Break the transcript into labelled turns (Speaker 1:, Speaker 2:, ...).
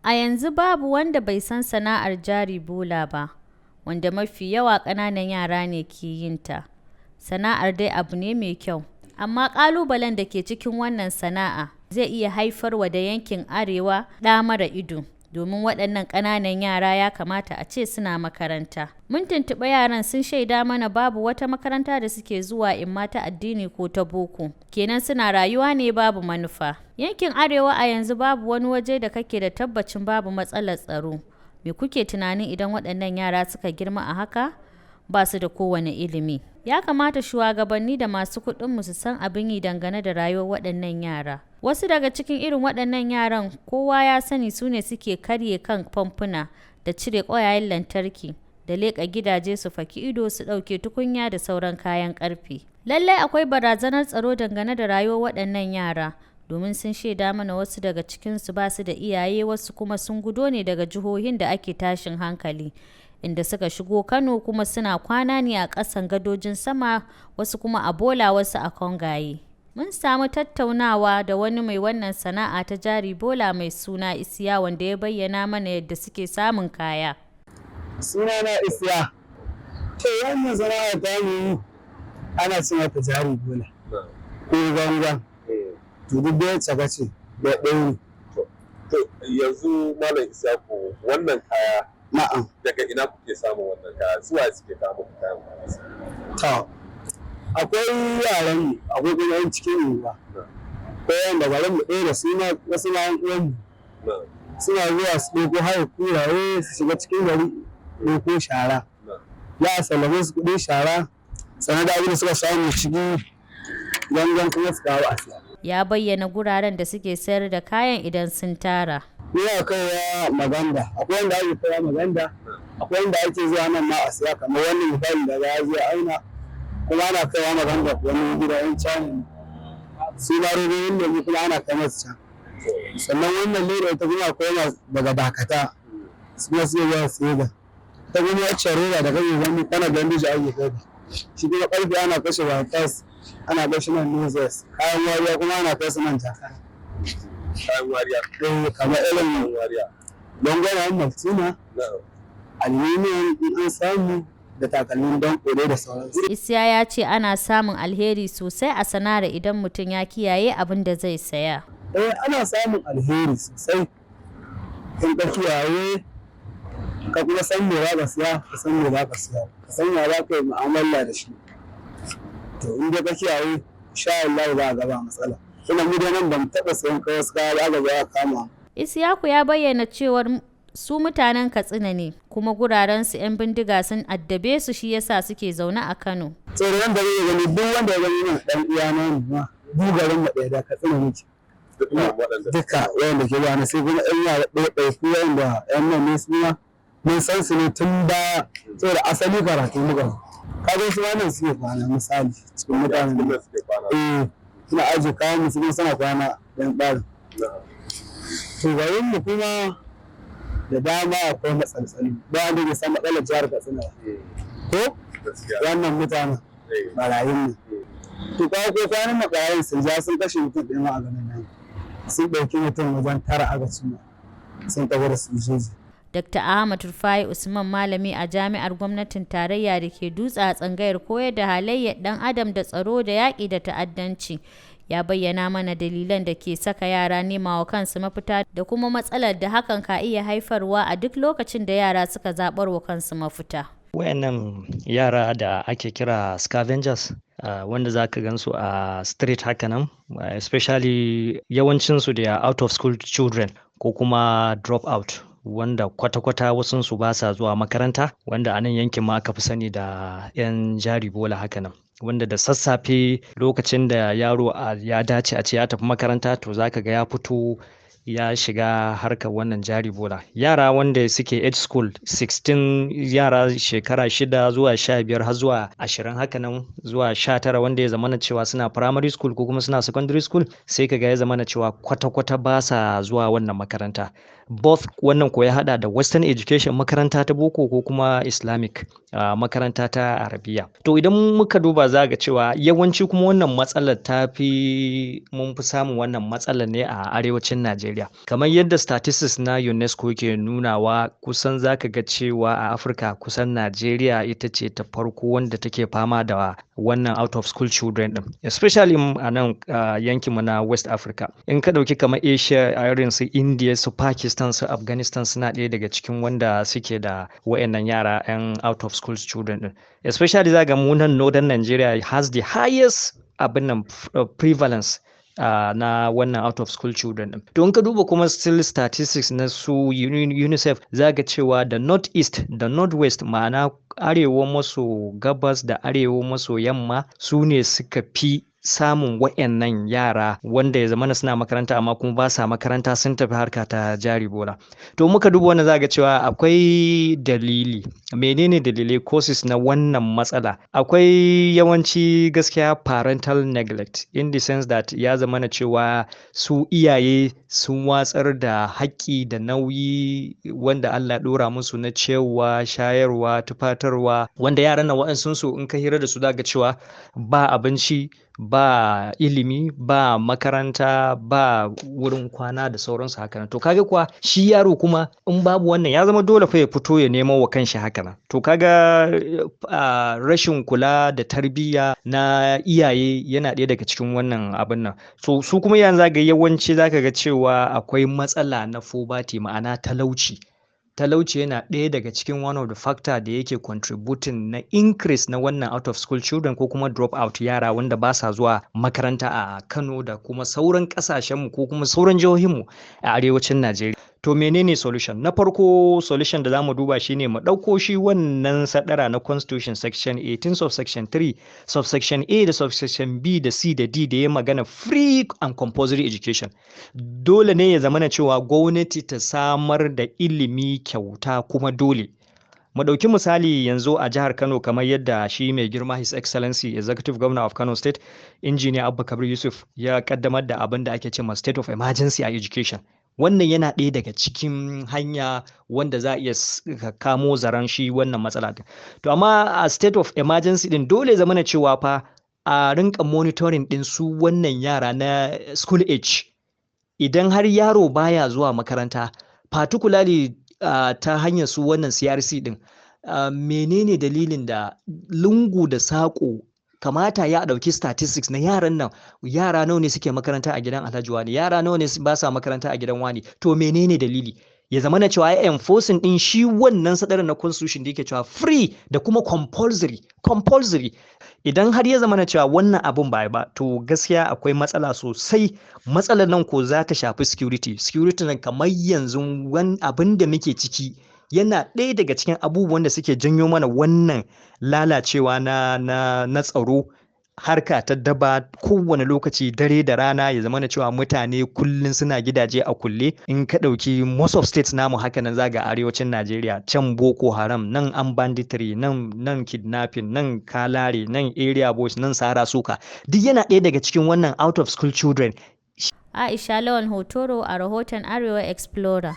Speaker 1: A yanzu babu wanda bai san sana'ar jari bola ba, wanda mafi yawa ƙananan yara ne ke yin ta. Sana'ar dai abu ne mai kyau, amma ƙalubalen da ke cikin wannan sana'a zai iya haifarwa da yankin Arewa ɗa mara ido, domin waɗannan ƙananan yara ya kamata a ce suna makaranta. Mun tuntuɓi yaran sun shaida mana babu wata makaranta da suke zuwa imma ta addini ko ta boko. Kenan suna rayuwa ne babu manufa. Yankin Arewa a yanzu babu wani waje da kake da tabbacin babu matsalar tsaro. Me kuke tunanin idan waɗannan yara suka girma a haka? Ba su da kowane ilimi. Ya kamata shugabanni da masu kuɗinmu su san abin yi dangane da rayuwar waɗannan yara. Wasu daga cikin irin waɗannan yaran kowa ya sani su ne suke karye kan famfuna da cire ƙwayayen lantarki da leƙa gidaje su faki ido su ɗauke tukunya da sauran kayan ƙarfe. Lallai akwai barazanar tsaro dangane da rayuwar waɗannan yara, domin sun shaida mana wasu daga cikinsu ba su da iyaye, wasu kuma sun gudo ne daga jihohin da ake tashin hankali, inda suka shigo Kano kuma suna kwana ne a ƙasan gadojin sama, wasu kuma a bola, wasu a kongaye. Mun samu tattaunawa da wani mai wannan sana'a ta jari bola mai suna Isiya, wanda ya bayyana mana yadda suke samun kaya.
Speaker 2: Sunana Isiya. To wannan sana'a ta mu ana ce mata jari bola ko gangan. To duk da ya ce da ɗaya.
Speaker 3: To yanzu Malam Isiyaku, wannan kaya
Speaker 2: Na'am.
Speaker 3: daga ina kuke samun wannan kaya? Suwa suke kawo kayan?
Speaker 2: To akwai yaran, akwai kuma yan cikin unguwa. Akwai wanda garin mu ɗaya da suna wasu ma'an uwan suna zuwa su ɗauko haya kuraye su shiga cikin gari ɗauko shara. Ya a sallame su kuɗin shara, sannan da abin da suka samu ciki gangan kuma su kawo a siya.
Speaker 1: Ya bayyana guraren da suke sayar da kayan idan sun tara.
Speaker 2: Ina kaiwa Maganda, akwai wanda ake kaiwa Maganda, akwai wanda ake zuwa nan ma a siya, kamar wannan misali da ya je aina, kuma ana kaiwa Maganda wani gida yan China. Su ma robobin da kuma ana kai masu can. Sannan wannan leda ita kuma akwai daga Dakata, su kuma suke zuwa siya da. Ta kuma wacce roba da kake gani kana ganin shi ake kai. Shi kuma ƙarfe ana kashe batas, ana kashe nan nozes, kayan wariya kuma ana kai su nan jaka.
Speaker 3: Kayan wariya?
Speaker 2: Kamar irin dangwarayen Maltina, aluminium in an samu, da takalmin don kore da sauransu.
Speaker 1: Isiya ya ce ana samun alheri sosai a sana'ar idan mutum ya kiyaye abin da zai saya.
Speaker 2: Ana samun alheri sosai. In ka kiyaye, ka kuma san me za ka siya, ka san me za ka siya, ka san ya za ka yi mu'amala da shi. To in dai ka kiyaye, insha Allah za a gaba matsala. Kuma mu dai nan ban taɓa sayan kawai su kaya ba ga kama.
Speaker 1: Isiyaku ya bayyana cewar su mutanen Katsina ne, kuma guraren su 'yan bindiga sun addabe su, shi yasa suke zaune a Kano.
Speaker 2: Tsoron da zai gani duk wanda ya gani nan ɗan iyana ne ma, bugarin mu ɗaya da Katsina muke. Duka wanda ke gane sai kuma 'yan yara ɗaiɗaiku wanda 'yan nan ne su ma mun san su ne tun baya, saboda asali karatu muka. Kaga su wannan suke kwana misali cikin mutanen da suna ajiye kayan musu kuma suna kwana ɗan ɗari. To garin mu kuma da dama akwai matsaltsali, ba wanda ya san matsalar jihar Katsina ko wannan mutanen barayin ne. To kawo ko kwanan na barayin sun ja sun kashe mutum ɗaya ma a ganin nan, sun ɗauki mutum wajen 9 aka cima, sun tafi da su jeji.
Speaker 1: Dr. Ahmad Rufai Usman, malami a jami'ar gwamnatin tarayya da ke Dutse a tsangayar koyar da halayyar ɗan adam da tsaro da yaƙi da ta'addanci, ya bayyana mana dalilan da ke saka yara nema wa kansu mafita da kuma matsalar da hakan ka iya haifarwa a duk lokacin da yara suka zaɓar wa kansu mafita.
Speaker 4: Wayannan yara da ake kira scavengers, wanda za ka gansu a street haka nan, especially yawancinsu da out of school children ko kuma drop out, wanda kwata-kwata wasunsu ba sa zuwa makaranta, wanda a nan yankin ma aka fi sani da 'yan jari bola haka nan. Wanda da sassafe lokacin da yaro ya dace a ce ya tafi makaranta, to zaka ga ya fito ya shiga harkar wannan jari bola. Yara wanda suke age school 16, yara shekara 6 zuwa 15 har zuwa 20 haka nan zuwa 19, wanda ya zamana cewa suna primary school ko kuma suna secondary school, sai kaga ya zamana cewa kwata-kwata ba sa zuwa wannan makaranta. both wannan ko ya hada da western education makaranta ta boko ko kuma islamic makaranta ta arabiya. To idan muka duba za ga cewa yawanci kuma wannan matsalar mun fi samun wannan matsalar ne a arewacin Najeriya. Kamar yadda statistics na UNESCO ke nunawa, kusan za ka ga cewa a Afirka kusan Najeriya ita ce ta farko wanda take fama da wannan out of school children din, especially a nan yankinmu na West Africa. In ka dauki kamar Asia, irin su India, su Pakistan, su Afghanistan suna ɗaya daga cikin wanda suke da wayannan yara 'yan out of school children din. Especially za ga mu nan Northern Nigeria has the highest prevalence na wannan out of school children din. To in ka duba kuma still statistics na su UNICEF za ga cewa da North East da North West, ma'ana arewa maso gabas da arewa maso yamma, su ne suka fi samun wayannan yara wanda ya zamana suna makaranta amma kuma ba sa makaranta, sun tafi harka ta jari bola. To muka duba wannan za ga cewa akwai dalili. Menene dalilai causes na wannan matsala? Akwai yawanci gaskiya parental neglect, in the sense that ya zamana cewa su iyaye sun watsar da haƙƙi da nauyi wanda Allah ɗora musu na ciyarwa, shayarwa, tufatarwa, wanda yaran nan waɗansu in ka hira da su za ga cewa ba abinci, ba ilimi, ba makaranta, ba wurin kwana da sauransu hakanan. To kaga kuwa shi yaro kuma in babu wannan ya zama dole fa ya fito ya nemo wa kanshi hakanan. To kaga rashin kula da tarbiyya na iyaye yana ɗaya daga cikin wannan abin nan. So su kuma yanzu ga yawanci zaka ga cewa akwai matsala na poverty, ma'ana talauci. Talauci yana ɗaya daga cikin one of the factor da yake contributing na increase na wannan out of school children ko kuma drop out yara wanda ba sa zuwa makaranta a Kano da kuma sauran ƙasashenmu ko kuma sauran jihohinmu a arewacin Najeriya. To menene solution? Na farko solution da za mu duba shine mu ɗauko shi wannan sadara na Constitution section 18 subsection 3 subsection A da subsection B da C da D da ya magana free and compulsory education. Dole ne ya zamana cewa gwamnati ta samar da ilimi kyauta kuma dole. Mu ɗauki misali yanzu a jihar Kano, kamar yadda shi mai girma His Excellency Executive Governor of Kano State Engineer Abba Kabir Yusuf ya kaddamar da abin da ake cewa state of emergency a education. Wannan yana ɗaya daga cikin hanya wanda za a iya kamo zaren shi wannan matsala. To amma a state of emergency din dole zamana cewa fa a rinka monitoring din su wannan yara na school age. Idan har yaro baya zuwa makaranta, particularly ta hanyar su wannan CRC din, menene dalilin da lungu da saƙo kamata ya ɗauki statistics na yaran nan, yara nawa ne suke makaranta a gidan Alhaji wani, yara nawa ne ba sa makaranta a gidan wani, to menene dalili? Ya zama na cewa ya enforcing din shi wannan sadarar na constitution da yake cewa free da kuma compulsory. Idan har ya zama na cewa wannan abun ba to gaskiya akwai matsala sosai. Matsalar nan ko za ta shafi security nan, kamar yanzu abin da muke ciki yana ɗaya daga cikin abubuwan da suke janyo mana wannan lalacewa na tsaro, harka ta daba kowane lokaci, dare da rana, ya zama na cewa mutane kullum suna gidaje a kulle. In ka ɗauki most of states namu haka nan zaga arewacin Najeriya, can Boko Haram, nan an banditry, nan kidnapping, nan kalare, nan area boys, nan sara suka, duk yana ɗaya daga cikin wannan out of school children.
Speaker 1: Aisha Lawan Hotoro a rahoton Arewa Explorer.